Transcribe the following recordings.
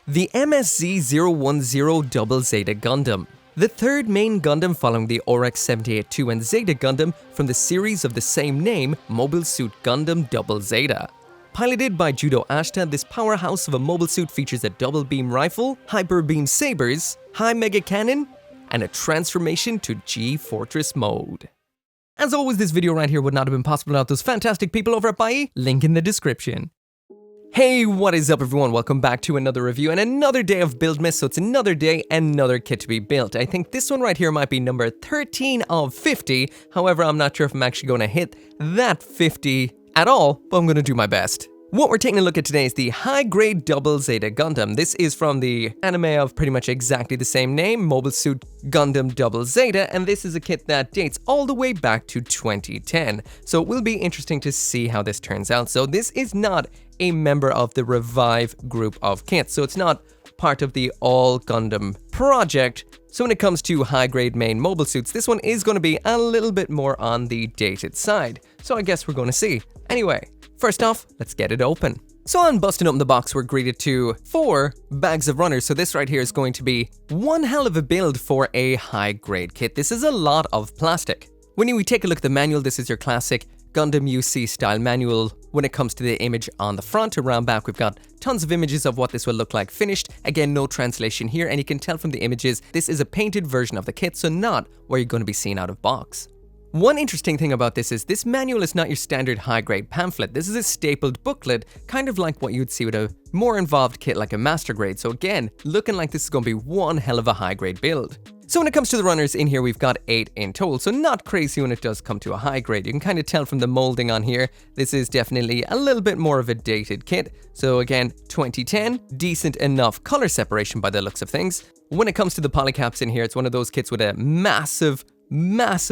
The MSZ-010 ZZ Gundam, the third main Gundam following the ORX-782 and Zeta Gundam from the series of the same name, Mobile Suit Gundam Double Zeta. Piloted by Judo Ashita, this powerhouse of a mobile suit features a double beam rifle, hyper beam sabers, high mega cannon, and a transformation to G-Fortress mode. As always, this video right here would not have been possible without those fantastic people over at Bai, link in the description. Hey, what is up everyone? Welcome back to another review and another day of Buildmas, so it's another day, another kit to be built. I think this one right here might be number 13 of 50, however I'm not sure if I'm actually going to hit that 50 at all, but I'm going to do my best. What we're taking a look at today is the high-grade Double Zeta Gundam. This is from the anime of pretty much exactly the same name, Mobile Suit Gundam Double Zeta, and this is a kit that dates all the way back to 2010. So it will be interesting to see how this turns out. So this is not a member of the Revive group of kits, so it's not part of the All Gundam project. So when it comes to high-grade main mobile suits, this one is going to be a little bit more on the dated side. So I guess we're going to see. Anyway, first off, let's get it open. So on busting open the box, we're greeted to 4 bags of runners. So this right here is going to be one hell of a build for a high-grade kit. This is a lot of plastic. When we take a look at the manual, this is your classic Gundam UC style manual. When it comes to the image on the front, around back we've got tons of images of what this will look like finished. Again, no translation here, and you can tell from the images this is a painted version of the kit, so not what you're going to be seeing out of box. One interesting thing about this is this manual is not your standard high-grade pamphlet. This is a stapled booklet, kind of like what you'd see with a more involved kit like a master grade. So again, looking like this is going to be one hell of a high-grade build. So when it comes to the runners in here, we've got 8 in total, so not crazy when it does come to a high grade. You can kind of tell from the molding on here, this is definitely a little bit more of a dated kit. So again, 2010, decent enough color separation by the looks of things. When it comes to the polycaps in here, it's one of those kits with a massive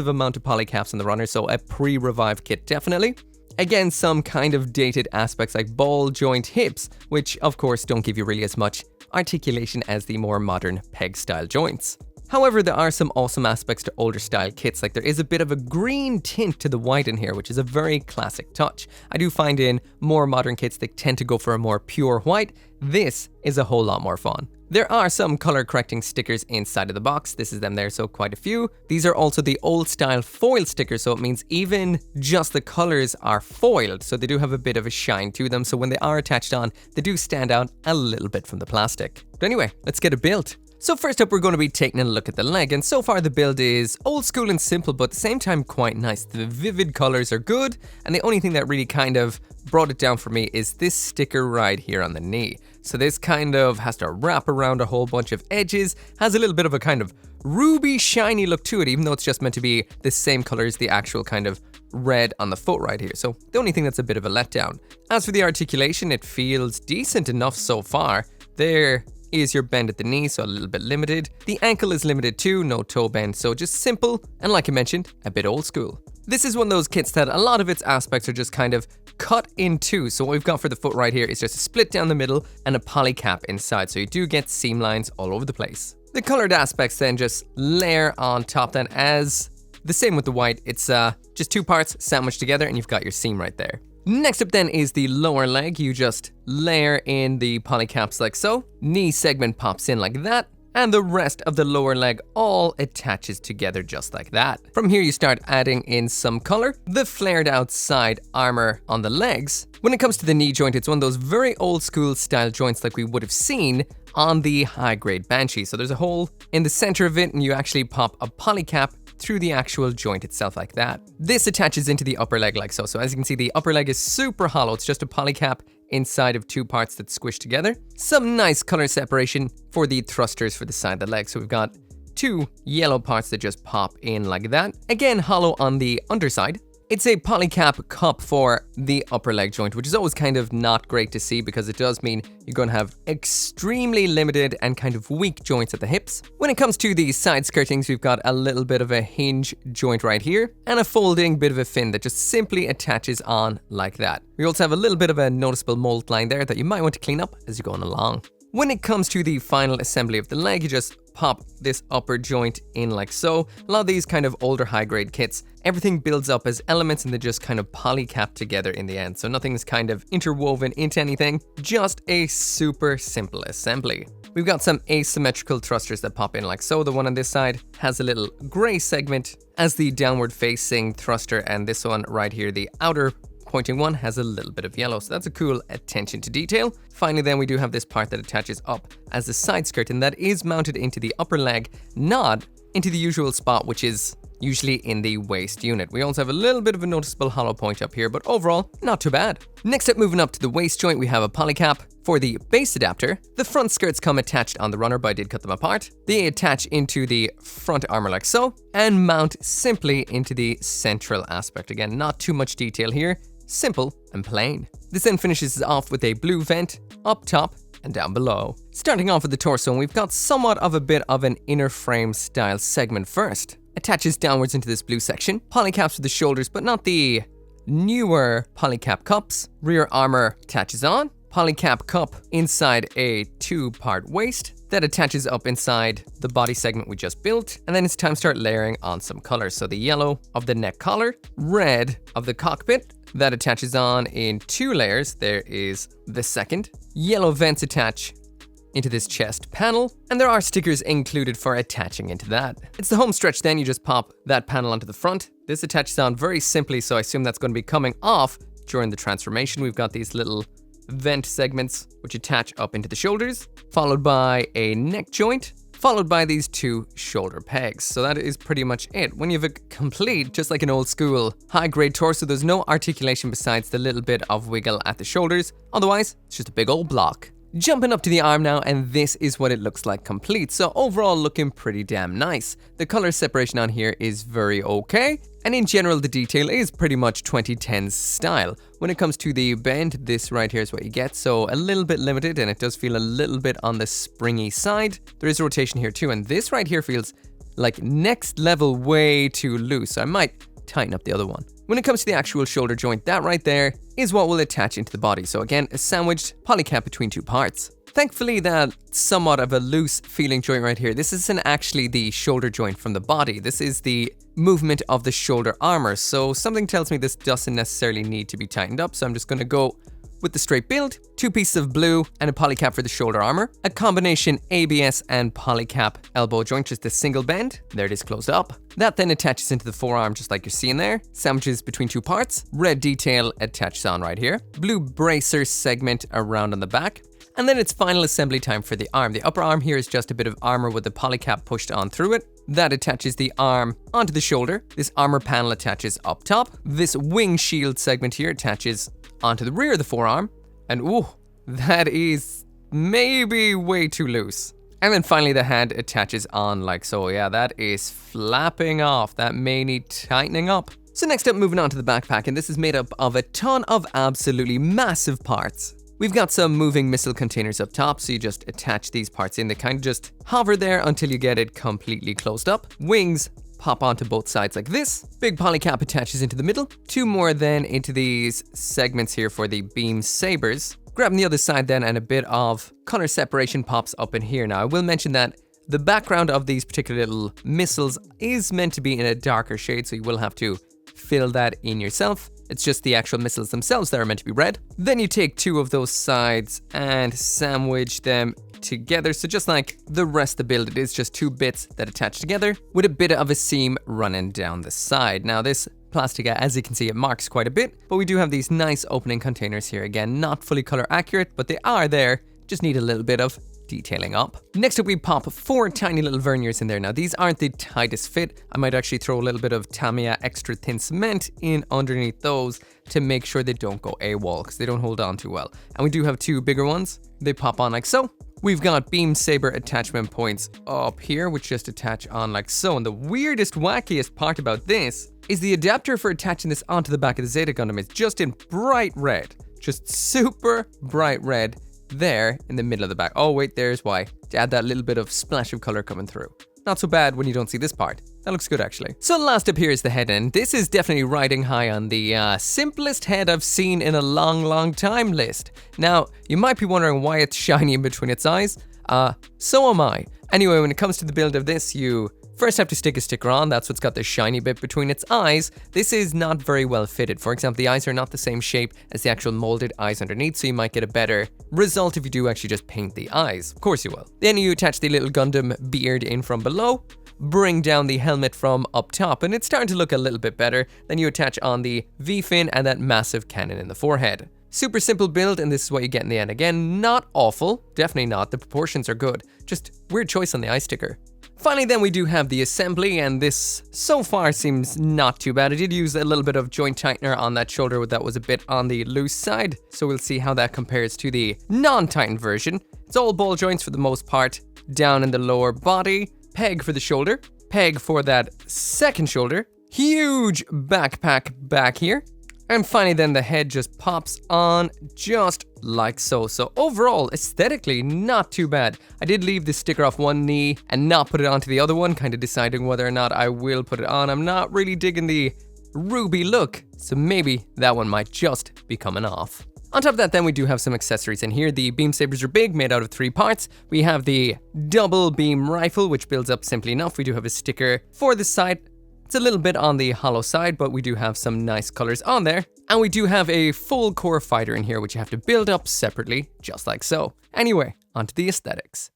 amount of polycaps on the runner, so a pre-revive kit definitely. Again, some kind of dated aspects like ball joint hips, which of course don't give you really as much articulation as the more modern peg style joints. However, there are some awesome aspects to older style kits, like there is a bit of a green tint to the white in here, which is a very classic touch. I do find in more modern kits they tend to go for a more pure white. This is a whole lot more fun. There are some color correcting stickers inside of the box. This is them there, so quite a few. These are also the old style foil stickers, so it means even just the colors are foiled, so they do have a bit of a shine to them, so when they are attached on, they do stand out a little bit from the plastic. But anyway, let's get it built. So first up, we're going to be taking a look at the leg, and so far the build is old school and simple, but at the same time quite nice. The vivid colors are good, and the only thing that really kind of brought it down for me is this sticker right here on the knee. So this kind of has to wrap around a whole bunch of edges, has a little bit of a kind of ruby shiny look to it, even though it's just meant to be the same color as the actual kind of red on the foot right here. So the only thing that's a bit of a letdown. As for the articulation, it feels decent enough so far. There is your bend at the knee, so a little bit limited. The ankle is limited too, no toe bend, so just simple, and like I mentioned, a bit old school. This is one of those kits that a lot of its aspects are just kind of cut in two. So what we've got for the foot right here is just a split down the middle and a poly cap inside, so you do get seam lines all over the place. The colored aspects then just layer on top then, as the same with the white. It's just 2 parts sandwiched together and you've got your seam right there. Next up then is the lower leg. You just layer in the polycaps like so. Knee segment pops in like that, and the rest of the lower leg all attaches together just like that. From here you start adding in some color. The flared outside armor on the legs. When it comes to the knee joint, it's one of those very old school style joints like we would have seen on the high grade Banshee. So there's a hole in the center of it and you actually pop a polycap through the actual joint itself like that. This attaches into the upper leg like so. So as you can see, the upper leg is super hollow. It's just a polycap inside of 2 parts that squish together. Some nice color separation for the thrusters for the side of the leg. So we've got 2 yellow parts that just pop in like that. Again, hollow on the underside. It's a polycap cup for the upper leg joint, which is always kind of not great to see because it does mean you're going to have extremely limited and kind of weak joints at the hips. When it comes to the side skirtings, we've got a little bit of a hinge joint right here and a folding bit of a fin that just simply attaches on like that. We also have a little bit of a noticeable mold line there that you might want to clean up as you're going along. When it comes to the final assembly of the leg, you just pop this upper joint in like so. A lot of these kind of older high-grade kits, everything builds up as elements and they just kind of polycap together in the end. So nothing's kind of interwoven into anything, just a super simple assembly. We've got some asymmetrical thrusters that pop in like so. The one on this side has a little gray segment as the downward facing thruster, and this one right here, the outer pointing one, has a little bit of yellow, so that's a cool attention to detail. Finally then we do have this part that attaches up as a side skirt, and that is mounted into the upper leg, not into the usual spot, which is usually in the waist unit. We also have a little bit of a noticeable hollow point up here, but overall, not too bad. Next up, moving up to the waist joint, we have a polycap. For the base adapter, the front skirts come attached on the runner, but I did cut them apart. They attach into the front armor like so, and mount simply into the central aspect. Again, not too much detail here, simple and plain. This then finishes off with a blue vent up top and down below. Starting off with the torso, and we've got somewhat of a bit of an inner frame style segment first. Attaches downwards into this blue section, polycaps for the shoulders, but not the newer polycap cups. Rear armor attaches on, polycap cup inside a 2-part waist that attaches up inside the body segment we just built, and then it's time to start layering on some colors. So the yellow of the neck collar, red of the cockpit, that attaches on in 2 layers. There is the second. Yellow vents attach into this chest panel, and there are stickers included for attaching into that. It's the home stretch then, you just pop that panel onto the front. This attaches on very simply, so I assume that's going to be coming off during the transformation. We've got these little vent segments which attach up into the shoulders, followed by a neck joint, followed by these 2 shoulder pegs. So that is pretty much it. When you have a complete, just like an old school high-grade torso, there's no articulation besides the little bit of wiggle at the shoulders. Otherwise, it's just a big old block. Jumping up to the arm now, and this is what it looks like complete. So overall, looking pretty damn nice. The color separation on here is very okay, and in general, the detail is pretty much 2010s style. When it comes to the bend, this right here is what you get, so a little bit limited, and it does feel a little bit on the springy side. There is rotation here too, and this right here feels like next level way too loose. I might tighten up the other one. When it comes to the actual shoulder joint, that right there is what will attach into the body. So again, a sandwiched polycap between 2 parts. Thankfully, that somewhat of a loose feeling joint right here, this isn't actually the shoulder joint from the body. This is the movement of the shoulder armor. So something tells me this doesn't necessarily need to be tightened up. So I'm just going to go with the straight build, 2 pieces of blue and a polycap for the shoulder armor, a combination ABS and polycap elbow joint, just a single bend. There it is closed up. That then attaches into the forearm just like you're seeing there. Sandwiches between 2 parts. Red detail attaches on right here. Blue bracer segment around on the back. And then it's final assembly time for the arm. The upper arm here is just a bit of armor with the polycap pushed on through it. That attaches the arm onto the shoulder. This armor panel attaches up top. This wing shield segment here attaches onto the rear of the forearm. And ooh, that is maybe way too loose. And then finally the hand attaches on like so. Yeah, that is flapping off. That may need tightening up. So next up, moving on to the backpack, and this is made up of a ton of absolutely massive parts. We've got some moving missile containers up top, so you just attach these parts in. They kind of just hover there until you get it completely closed up. Wings pop onto both sides like this. Big polycap attaches into the middle. 2 more then into these segments here for the beam sabers. Grabbing the other side then, and a bit of color separation pops up in here. Now I will mention that the background of these particular little missiles is meant to be in a darker shade, so you will have to fill that in yourself. It's just the actual missiles themselves that are meant to be red. Then you take 2 of those sides and sandwich them together. So just like the rest of the build, it is just 2 bits that attach together with a bit of a seam running down the side. Now this plastic, as you can see, it marks quite a bit, but we do have these nice opening containers here. Again, not fully color accurate, but they are there. Just need a little bit of detailing up. Next up, we pop 4 tiny little verniers in there. Now these aren't the tightest fit. I might actually throw a little bit of Tamiya extra thin cement in underneath those to make sure they don't go AWOL, because they don't hold on too well. And we do have 2 bigger ones. They pop on like so. We've got beam saber attachment points up here, which just attach on like so. And the weirdest, wackiest part about this is the adapter for attaching this onto the back of the Zeta Gundam is just in bright red. Just super bright red there in the middle of the back. Oh wait, there's why. To add that little bit of splash of color coming through. Not so bad when you don't see this part. That looks good actually. So last up here is the head end. This is definitely riding high on the simplest head I've seen in a long time list. Now, you might be wondering why it's shiny in between its eyes. So am I. Anyway, when it comes to the build of this, you first have to stick a sticker on. That's what's got the shiny bit between its eyes. This is not very well fitted. For example, the eyes are not the same shape as the actual molded eyes underneath, so you might get a better result if you do actually just paint the eyes. Of course you will. Then you attach the little Gundam beard in from below, bring down the helmet from up top, and it's starting to look a little bit better. Then you attach on the V-fin and that massive cannon in the forehead. Super simple build, and this is what you get in the end. Again, not awful, definitely not. The proportions are good. Just weird choice on the eye sticker. Finally, then we do have the assembly, and this so far seems not too bad. I did use a little bit of joint tightener on that shoulder that was a bit on the loose side, so we'll see how that compares to the non-tightened version. It's all ball joints for the most part, down in the lower body, peg for the shoulder, peg for that second shoulder, huge backpack back here, and finally then the head just pops on just like so. So overall, aesthetically, not too bad. I did leave the sticker off one knee and not put it onto the other one, kind of deciding whether or not I will put it on. I'm not really digging the ruby look, so maybe that one might just be coming off. On top of that, then we do have some accessories in here. The beam sabers are big, made out of 3 parts. We have the double beam rifle, which builds up simply enough. We do have a sticker for the side. It's a little bit on the hollow side, but we do have some nice colors on there. And we do have a full core fighter in here, which you have to build up separately, just like so. Anyway, onto the aesthetics.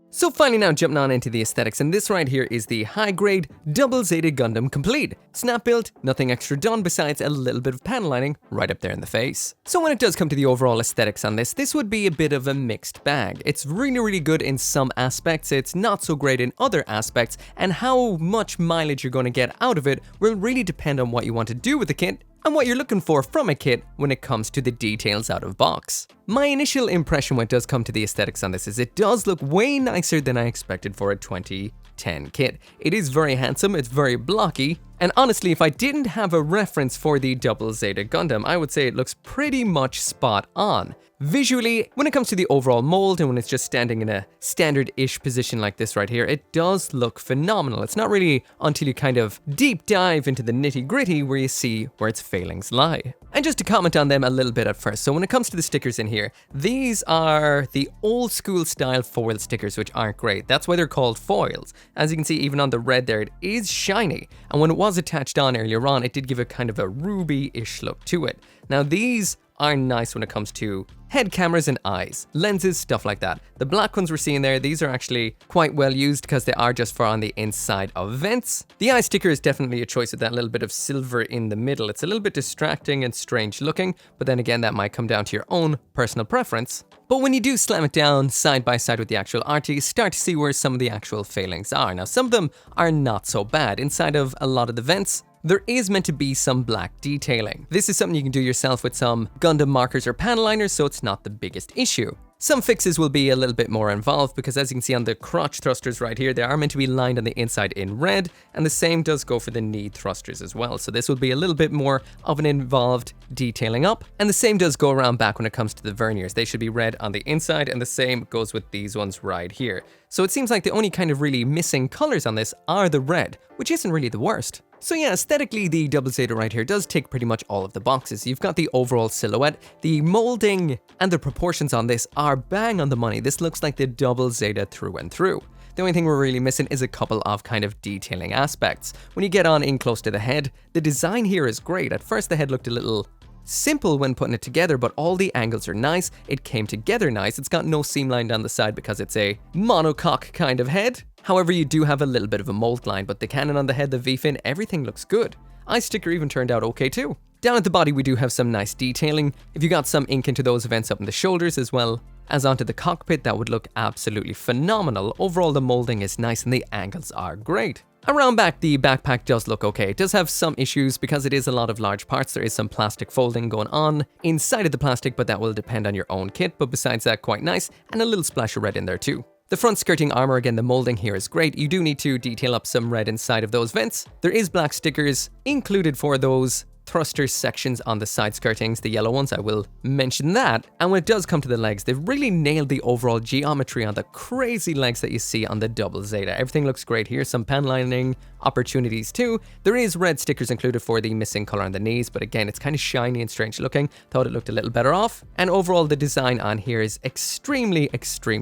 So finally now jumping on into the aesthetics, and this right here is the high-grade Double Zeta Gundam complete. Snap built, nothing extra done besides a little bit of panel lining right up there in the face. So when it does come to the overall aesthetics on this would be a bit of a mixed bag. It's really good in some aspects, it's not so great in other aspects, and how much mileage you're going to get out of it will really depend on what you want to do with the kit and what you're looking for from a kit when it comes to the details out of box. My initial impression when it does come to the aesthetics on this is it does look way nicer than I expected for a 2010 kit. It is very handsome, it's very blocky, and honestly, if I didn't have a reference for the Double Zeta Gundam, I would say it looks pretty much spot on. Visually, when it comes to the overall mold and when it's just standing in a standard-ish position like this right here, it does look phenomenal. It's not really until you kind of deep dive into the nitty-gritty where you see where its failings lie. And just to comment on them a little bit at first, so when it comes to the stickers in here, these are the old school style foil stickers, which aren't great. That's why they're called foils. As you can see, even on the red there, it is shiny. And when it was attached on earlier on, it did give a kind of a ruby-ish look to it. Now these are nice when it comes to head cameras and eyes, lenses, stuff like that. The black ones we're seeing there, these are actually quite well used because they are just for on the inside of vents. The eye sticker is definitely a choice with that little bit of silver in the middle. It's a little bit distracting and strange looking, but then again, that might come down to your own personal preference. But when you do slam it down side by side with the actual art, you start to see where some of the actual failings are. Now, some of them are not so bad. Inside of a lot of the vents, there is meant to be some black detailing. This is something you can do yourself with some Gundam markers or panel liners, so it's not the biggest issue. Some fixes will be a little bit more involved because as you can see on the crotch thrusters right here, they are meant to be lined on the inside in red, and the same does go for the knee thrusters as well. So this will be a little bit more of an involved detailing up, and the same does go around back when it comes to the verniers. They should be red on the inside, and the same goes with these ones right here. So it seems like the only kind of really missing colors on this are the red, which isn't really the worst. So yeah, aesthetically, the Double Zeta right here does tick pretty much all of the boxes. You've got the overall silhouette, the molding, and the proportions on this are bang on the money. This looks like the Double Zeta through and through. The only thing we're really missing is a couple of kind of detailing aspects. When you get on in close to the head, the design here is great. At first the head looked a little simple when putting it together, but all the angles are nice. It came together nice. It's got no seam line down the side because it's a monocoque kind of head. However, you do have a little bit of a mold line, but the cannon on the head, the V-fin, everything looks good. Eye sticker even turned out okay too. Down at the body, we do have some nice detailing. If you got some ink into those vents up in the shoulders as well as onto the cockpit, that would look absolutely phenomenal. Overall, the molding is nice and the angles are great. Around back, the backpack does look okay. It does have some issues because it is a lot of large parts. There is some plastic folding going on inside of the plastic, but that will depend on your own kit. But besides that, quite nice, and a little splash of red in there too. The front skirting armor, again, the molding here is great. You do need to detail up some red inside of those vents. There is black stickers included for those thruster sections on the side skirtings, the yellow ones, I will mention that. And when it does come to the legs, they've really nailed the overall geometry on the crazy legs that you see on the Double Zeta. Everything looks great here, some pen lining opportunities too. There is red stickers included for the missing color on the knees, but again, it's kind of shiny and strange looking. Thought it looked a little better off. And overall, the design on here is extremely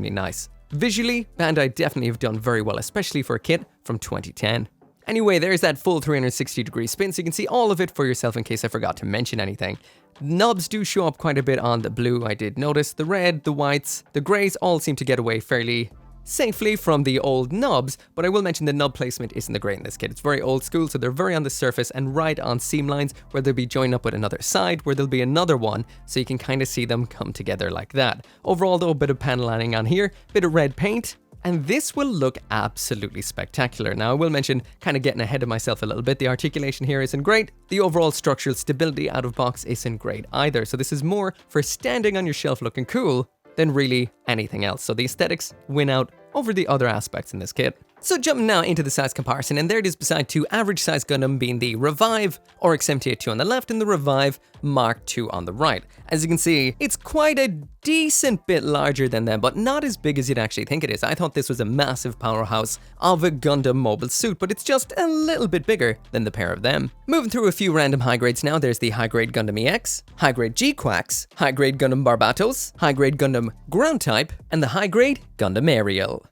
nice. Visually, Bandai definitely have done very well, especially for a kit from 2010. Anyway, there's that full 360-degree spin, so you can see all of it for yourself in case I forgot to mention anything. Knobs do show up quite a bit on the blue, I did notice. The red, the whites, the greys all seem to get away fairly safely from the old knobs, but I will mention the knob placement isn't the great in this kit. It's very old school, so they're very on the surface and right on seam lines where they'll be joined up with another side where there'll be another one, so you can kind of see them come together like that. Overall though, a bit of panel lining on here, bit of red paint, and this will look absolutely spectacular. Now I will mention, kind of getting ahead of myself a little bit, the articulation here isn't great. The overall structural stability out of box isn't great either, so this is more for standing on your shelf looking cool than really anything else. So the aesthetics win out over the other aspects in this kit. So jumping now into the size comparison, and there it is beside two average size Gundam being the Revive RX 78-2 on the left and the Revive Mark II on the right. As you can see, it's quite a decent bit larger than them, but not as big as you'd actually think it is. I thought this was a massive powerhouse of a Gundam mobile suit, but it's just a little bit bigger than the pair of them. Moving through a few random high grades now, there's the high grade Gundam EX, high grade G-Quax, high grade Gundam Barbatos, high grade Gundam Ground Type, and the high grade Gundam Ariel.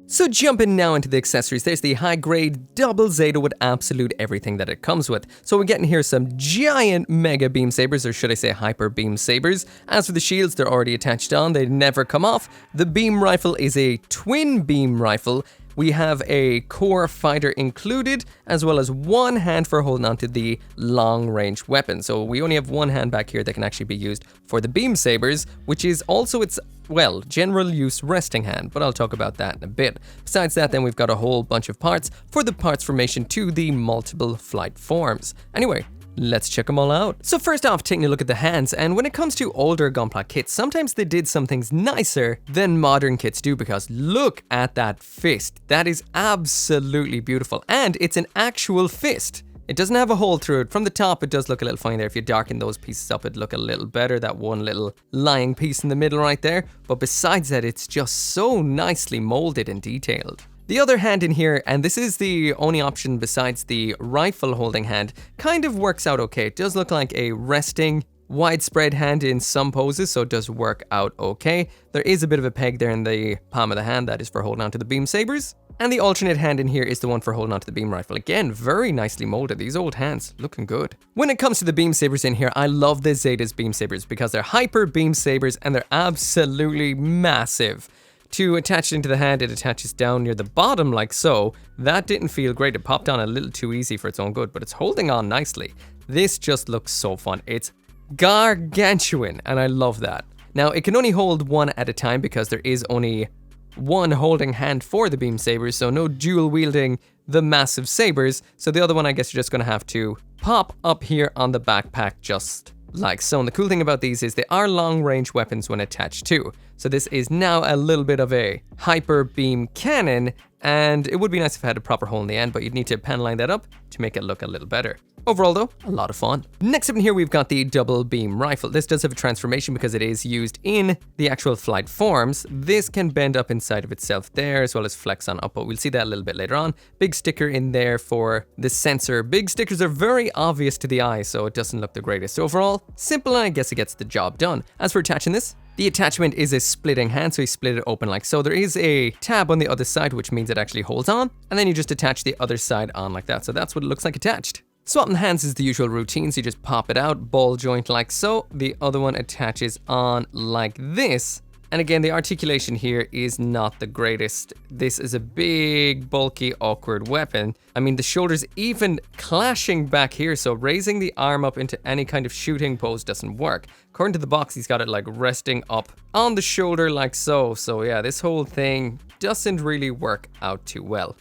So jumping now into the accessories, there's the high-grade Double Zeta with absolute everything that it comes with. So we're getting here some giant mega beam sabers, or should I say hyper beam sabers. As for the shields, they're already attached on, they never come off. The beam rifle is a twin beam rifle. We have a core fighter included, as well as one hand for holding onto the long-range weapon. So we only have one hand back here that can actually be used for the beam sabers, which is also its, well, general use resting hand, but I'll talk about that in a bit. Besides that, then we've got a whole bunch of parts for the parts formation to the multiple flight forms. Anyway, let's check them all out. So first off, taking a look at the hands, and when it comes to older gunpla kits, sometimes they did some things nicer than modern kits do, because look at that fist. That is absolutely beautiful, and it's an actual fist. It doesn't have a hole through it. From the top, it does look a little funny there. If you darken those pieces up, it'd look a little better. That one little lying piece in the middle right there. But besides that, it's just so nicely molded and detailed. The other hand in here, and this is the only option besides the rifle holding hand, kind of works out okay. It does look like a resting widespread hand in some poses, so it does work out okay. There is a bit of a peg there in the palm of the hand that is for holding onto the beam sabers. And the alternate hand in here is the one for holding onto the beam rifle. Again, very nicely molded. These old hands looking good. When it comes to the beam sabers in here, I love the Zeta's beam sabers because they're hyper beam sabers and they're absolutely massive. To attach it into the hand, it attaches down near the bottom like so. That didn't feel great. It popped on a little too easy for its own good, but it's holding on nicely. This just looks so fun. It's gargantuan, and I love that. Now, it can only hold one at a time because there is only one holding hand for the beam sabers, so no dual wielding the massive sabers. So the other one, I guess you're just going to have to pop up here on the backpack just like so. And the cool thing about these is they are long range weapons when attached too. So this is now a little bit of a hyper beam cannon, and it would be nice if it had a proper hole in the end, but you'd need to pen line that up to make it look a little better. Overall though, a lot of fun. Next up in here, we've got the double beam rifle. This does have a transformation because it is used in the actual flight forms. This can bend up inside of itself there, as well as flex on up, but we'll see that a little bit later on. Big sticker in there for the sensor. Big stickers are very obvious to the eye, so it doesn't look the greatest. Overall, simple, and I guess it gets the job done. As for attaching this, the attachment is a splitting hand, so you split it open like so. There is a tab on the other side, which means it actually holds on, and then you just attach the other side on like that. So that's what it looks like attached. Swapping hands is the usual routine, so you just pop it out, ball joint like so. The other one attaches on like this. And again, the articulation here is not the greatest. This is a big, bulky, awkward weapon. I mean, the shoulders even clashing back here, so raising the arm up into any kind of shooting pose doesn't work. According to the box, he's got it like resting up on the shoulder like so. So yeah, this whole thing doesn't really work out too well.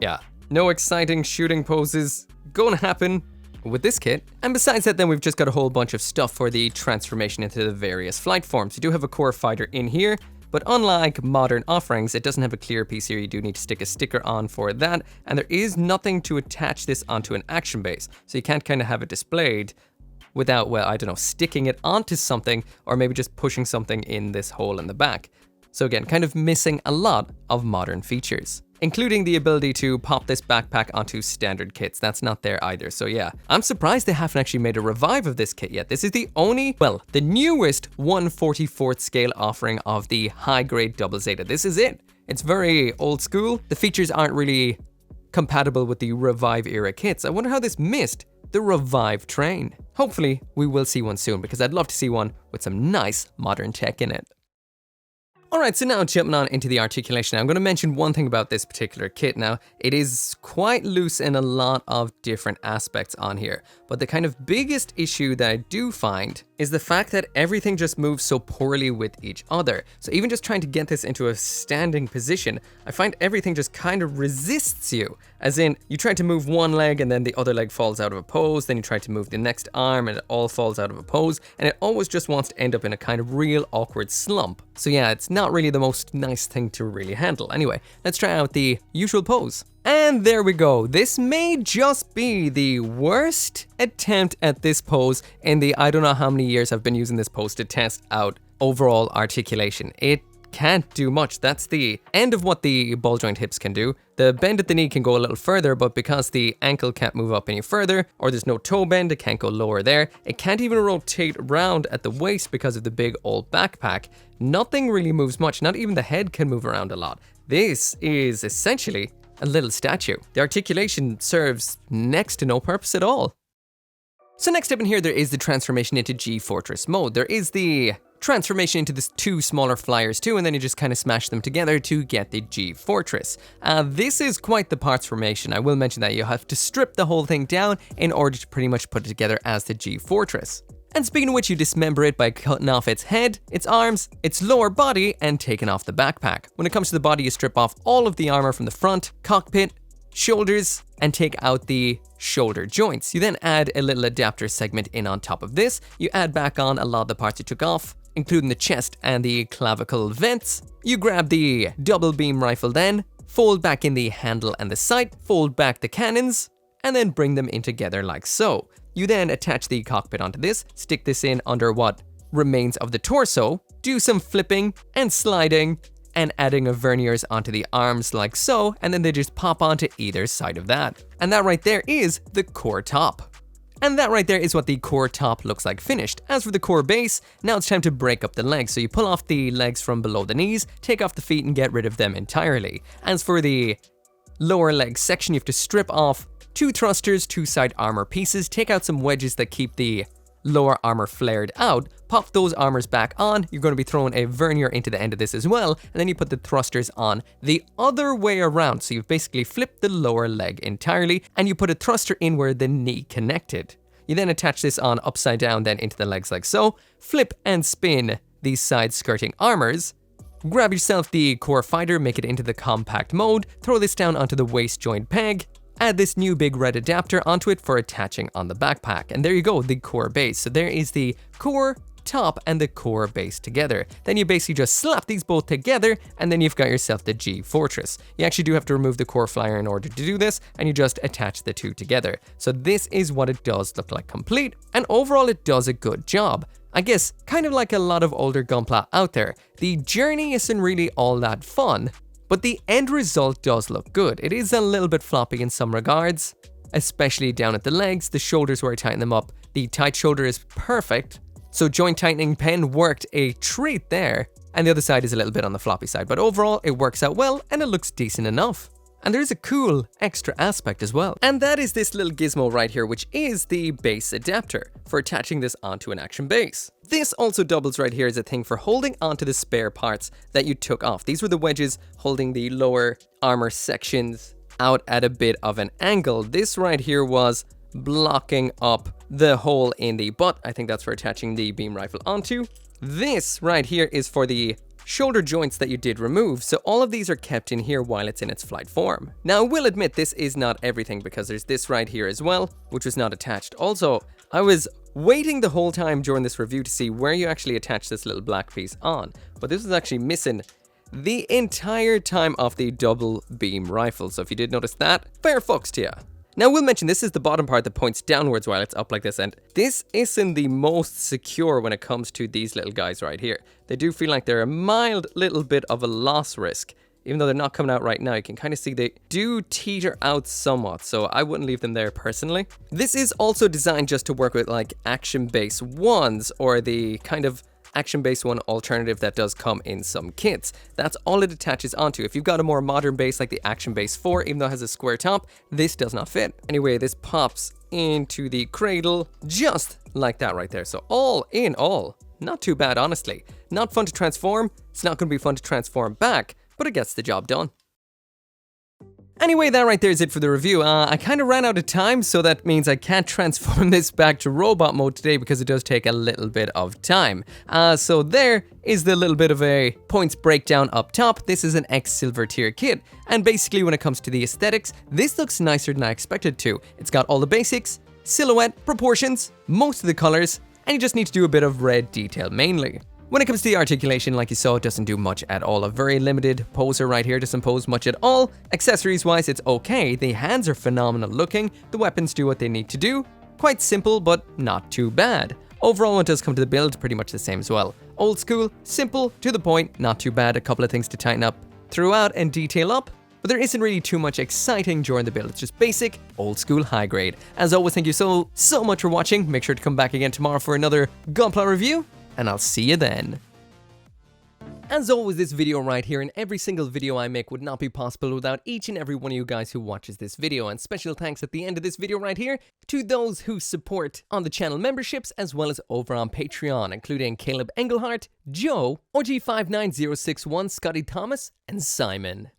Yeah. No exciting shooting poses gonna happen with this kit. And besides that, then we've just got a whole bunch of stuff for the transformation into the various flight forms. You do have a core fighter in here. but unlike modern offerings, it doesn't have a clear piece here. You do need to stick a sticker on for that, and there is nothing to attach this onto an action base, so you can't kind of have it displayed without, well, I don't know, sticking it onto something, or maybe just pushing something in this hole in the back. So again, kind of missing a lot of modern features, including the ability to pop this backpack onto standard kits. That's not there either. So yeah, I'm surprised they haven't actually made a revive of this kit yet. This is the only, well, the newest 1/44th scale offering of the high grade Double Zeta. This is it. It's very old school. The features aren't really compatible with the Revive era kits. I wonder how this missed the Revive train. Hopefully we will see one soon, because I'd love to see one with some nice modern tech in it. Alright, so now jumping on into the articulation. I'm going to mention one thing about this particular kit now. It is quite loose in a lot of different aspects on here, but the kind of biggest issue that I do find is the fact that everything just moves so poorly with each other. So even just trying to get this into a standing position, I find everything just kind of resists you. As in, you try to move one leg and then the other leg falls out of a pose, then you try to move the next arm and it all falls out of a pose, and it always just wants to end up in a kind of real awkward slump. So yeah, it's not really the most nice thing to really handle. Anyway, let's try out the usual pose. And there we go. This may just be the worst attempt at this pose in the I don't know how many years I've been using this pose to test out overall articulation. It can't do much. That's the end of what the ball joint hips can do. The bend at the knee can go a little further, but because the ankle can't move up any further, or there's no toe bend, it can't go lower there. It can't even rotate around at the waist because of the big old backpack. Nothing really moves much. Not even the head can move around a lot. This is essentially a little statue. The articulation serves next to no purpose at all. So next up in here, there is the transformation into G-Fortress mode. There is the transformation into the two smaller flyers too, and then you just kind of smash them together to get the G-Fortress. This is quite the parts formation. I will mention that you have to strip the whole thing down in order to pretty much put it together as the G-Fortress. And speaking of which, you dismember it by cutting off its head, its arms, its lower body, and taking off the backpack. When it comes to the body, you strip off all of the armor from the front, cockpit, shoulders, and take out the shoulder joints. You then add a little adapter segment in on top of this. You add back on a lot of the parts you took off, including the chest and the clavicle vents. You grab the double beam rifle then, fold back in the handle and the sight, fold back the cannons, and then bring them in together like so. You then attach the cockpit onto this, stick this in under what remains of the torso, do some flipping and sliding, and adding of verniers onto the arms like so, and then they just pop onto either side of that. And that right there is the core top. And that right there is what the core top looks like finished. As for the core base, now it's time to break up the legs. So you pull off the legs from below the knees, take off the feet and get rid of them entirely. As for the lower leg section, you have to strip off 2 thrusters, 2 side armor pieces, take out some wedges that keep the lower armor flared out, pop those armors back on. You're going to be throwing a vernier into the end of this as well, and then you put the thrusters on the other way around. So you've basically flipped the lower leg entirely, and you put a thruster in where the knee connected. You then attach this on upside down then into the legs like so, flip and spin these side skirting armors, grab yourself the core fighter, make it into the compact mode, throw this down onto the waist joint peg, add this new big red adapter onto it for attaching on the backpack. And there you go, the core base. So there is the core top and the core base together. Then you basically just slap these both together, and then you've got yourself the G-Fortress. You actually do have to remove the core flyer in order to do this, and you just attach the two together. So this is what it does look like complete, and overall it does a good job. I guess, kind of like a lot of older gunpla out there, the journey isn't really all that fun, but the end result does look good. It is a little bit floppy in some regards, especially down at the legs, the shoulders where I tighten them up. The tight shoulder is perfect, so joint tightening pen worked a treat there, and the other side is a little bit on the floppy side, but overall it works out well and it looks decent enough. And there's a cool extra aspect as well. And that is this little gizmo right here, which is the base adapter for attaching this onto an action base. This also doubles right here as a thing for holding onto the spare parts that you took off. These were the wedges holding the lower armor sections out at a bit of an angle. This right here was blocking up the hole in the butt. I think that's for attaching the beam rifle onto. This right here is for the shoulder joints that you did remove, so all of these are kept in here while it's in its flight form. Now I will admit this is not everything, because there's this right here as well, which was not attached. Also, I was waiting the whole time during this review to see where you actually attach this little black piece on, but this was actually missing the entire time of the double beam rifle. So if you did notice that, fair fucks to ya. Now we'll mention this is the bottom part that points downwards while it's up like this, and this isn't the most secure when it comes to these little guys right here. They do feel like they're a mild little bit of a loss risk. Even though they're not coming out right now, you can kind of see they do teeter out somewhat, so I wouldn't leave them there personally. This is also designed just to work with like action base ones, or the kind of action base one alternative that does come in some kits. That's all it attaches onto. If you've got a more modern base like the action base 4, even though it has a square top, this does not fit. Anyway, this pops into the cradle just like that right there. So all in all, not too bad honestly. Not fun to transform, it's not going to be fun to transform back, but it gets the job done. Anyway, that right there is it for the review. I kind of ran out of time, so that means I can't transform this back to robot mode today because it does take a little bit of time. So there is the little bit of a points breakdown up top. This is an X silver tier kit, and basically when it comes to the aesthetics, this looks nicer than I expected to. It's got all the basics, silhouette, proportions, most of the colors, and you just need to do a bit of red detail mainly. When it comes to the articulation, like you saw, it doesn't do much at all. A very limited poser right here, doesn't pose much at all. Accessories wise, it's okay. The hands are phenomenal looking. The weapons do what they need to do. Quite simple, but not too bad. Overall, when it does come to the build, pretty much the same as well. Old school, simple, to the point, not too bad. A couple of things to tighten up throughout and detail up. But there isn't really too much exciting during the build. It's just basic, old school, high grade. As always, thank you so much for watching. Make sure to come back again tomorrow for another Gunpla review, and I'll see you then. As always, this video right here and every single video I make would not be possible without each and every one of you guys who watches this video. And special thanks at the end of this video right here to those who support on the channel memberships as well as over on Patreon, including Caleb Engelhart, Joe, OG59061, Scotty Thomas, and Simon.